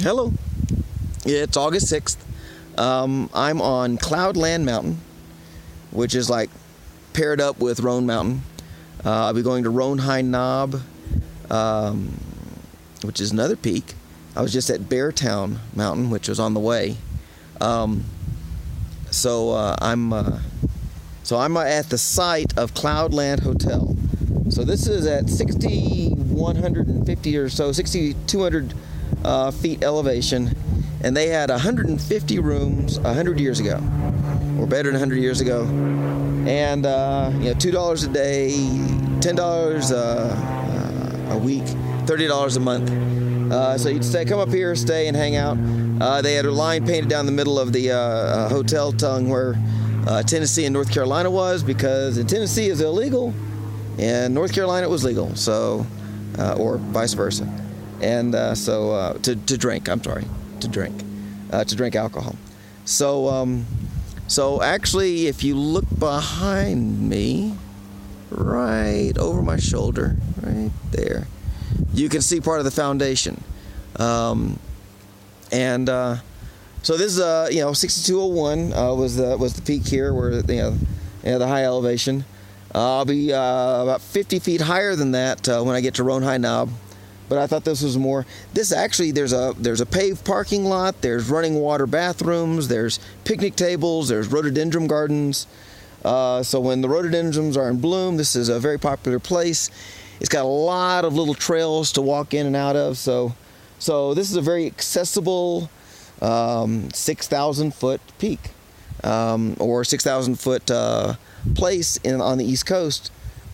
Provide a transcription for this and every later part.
Hello. It's August 6th. I'm on Cloudland Mountain, which is like paired up with Roan Mountain. I'll be going to Thru-Hike Knob, which is another peak. I was just at Beartown Mountain, which was on the way. So I'm at the site of Cloudland Hotel. So this is at 6,150 or so, 6,200 feet elevation, and they had 150 rooms 100 years ago, or better than 100 years ago, and $2 a day, $10 a week, $30 a month. So you'd come up here, stay, and hang out. They had a line painted down the middle of the hotel telling where Tennessee and North Carolina was, because in Tennessee is illegal, and North Carolina it was legal. So, or vice versa. And to drink alcohol. So actually, if you look behind me, right over my shoulder, right there, you can see part of the foundation. So this is 6201 was the peak here, where the high elevation. I'll be about 50 feet higher than that when I get to Thru-Hike Knob. But I thought this was more. This actually, there's a paved parking lot. There's running water bathrooms. There's picnic tables. There's rhododendron gardens. So when the rhododendrons are in bloom, this is a very popular place. It's got a lot of little trails to walk in and out of. So this is a very accessible 6,000 foot peak, or 6,000 foot place on the East Coast,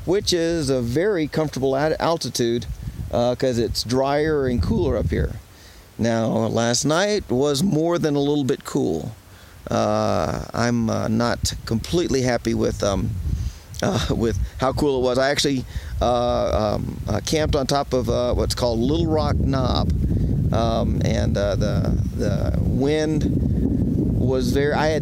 which is a very comfortable altitude. Because it's drier and cooler up here. Now, last night was more than a little bit cool. I'm not completely happy with how cool it was. I actually camped on top of what's called Little Rock Knob, and the wind was very.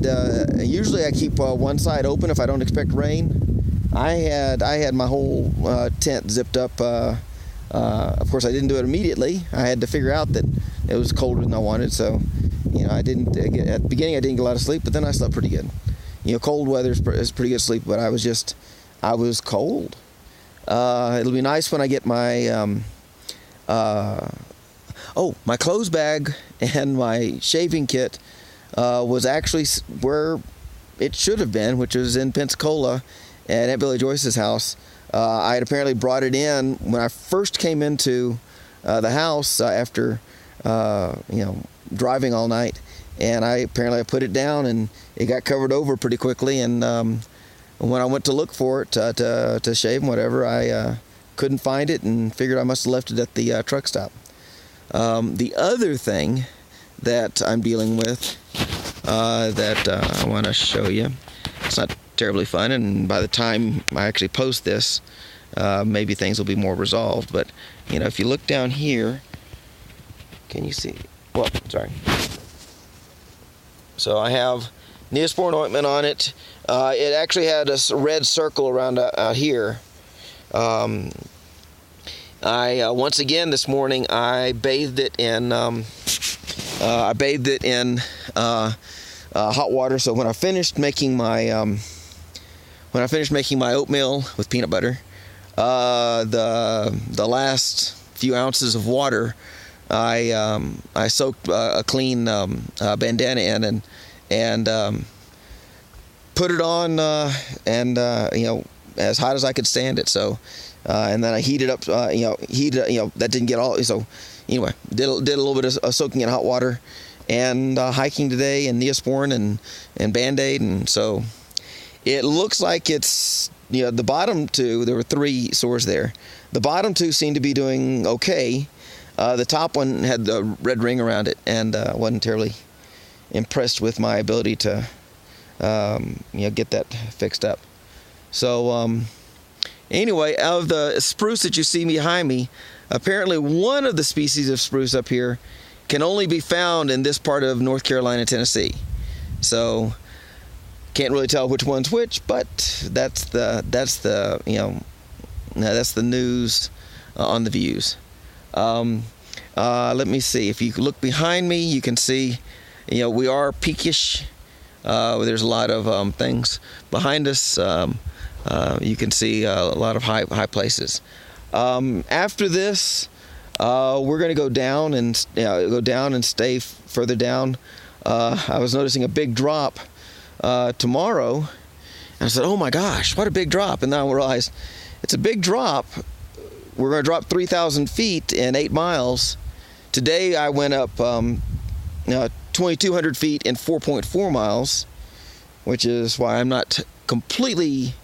Usually I keep one side open if I don't expect rain. I had my whole tent zipped up. Of course, I didn't do it immediately. I had to figure out that it was colder than I wanted. So, I didn't at the beginning. I didn't get a lot of sleep, but then I slept pretty good. Cold weather is pretty good sleep, but I was cold. It'll be nice when I get my my clothes bag and my shaving kit was actually where it should have been, which was in Pensacola at Aunt Billy Joyce's house. I had apparently brought it in when I first came into the house after driving all night, and I put it down, and it got covered over pretty quickly. And when I went to look for it to shave and whatever, I couldn't find it, and figured I must have left it at the truck stop. The other thing that I'm dealing with that I want to show you, it's not terribly fun, and by the time I actually post this, maybe things will be more resolved. But if you look down here, can you see? Well, sorry. So I have Neosporin ointment on it. It actually had a red circle around out here. Once again this morning I bathed it in hot water. So when I finished making my oatmeal with peanut butter, the last few ounces of water, I soaked a clean bandana in and put it on, as hot as I could stand it. So and then I heated up, that didn't get all. So anyway, did a little bit of soaking in hot water, and hiking today, and Neosporin and Band-Aid, and so. It looks like it's, the bottom two, there were 3 sores there. The bottom 2 seem to be doing okay. The top one had the red ring around it, and wasn't terribly impressed with my ability to, get that fixed up. So, anyway, of the spruce that you see behind me, apparently one of the species of spruce up here can only be found in this part of North Carolina, Tennessee. So, can't really tell which one's which, but that's the news on the views. Let me see. If you look behind me, you can see, we are peakish. There's a lot of things behind us. You can see a lot of high places. After this, we're going to go down and stay further down. I was noticing a big drop tomorrow, and I said, "Oh my gosh, what a big drop!" And then I realized it's a big drop. We're going to drop 3,000 feet in 8 miles. Today I went up 2,200 feet in 4.4 miles, which is why I'm not completely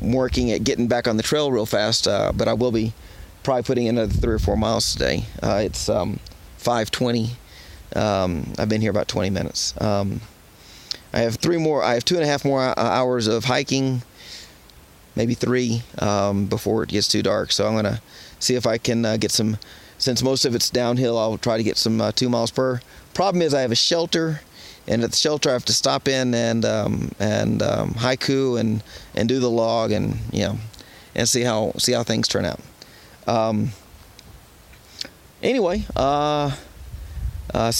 working at getting back on the trail real fast, but I will be probably putting in another 3 or 4 miles today. It's 5:20. I've been here about 20 minutes. I have 2.5 more hours of hiking, maybe 3, before it gets too dark. So I'm gonna see if I can get some. Since most of it's downhill, I'll try to get some 2 miles per. Problem is I have a shelter, and at the shelter I have to stop in and haiku and do the log and see how things turn out. Anyway, so they're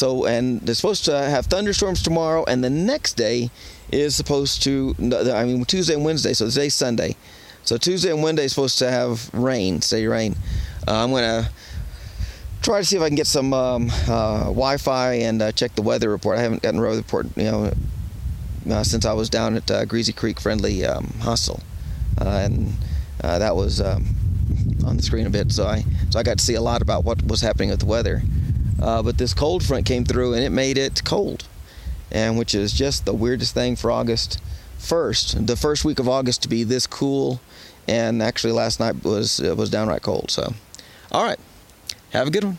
supposed to have thunderstorms tomorrow, and the next day is supposed to, Tuesday and Wednesday, so today's Sunday. So Tuesday and Wednesday is supposed to have steady rain. I'm going to try to see if I can get some Wi-Fi and check the weather report. I haven't gotten a weather report, since I was down at Greasy Creek Friendly Hostel, and that was on the screen a bit. So I got to see a lot about what was happening with the weather. But this cold front came through and it made it cold, and which is just the weirdest thing for August 1st, the first week of August, to be this cool. And actually last night was downright cold. So, all right. Have a good one.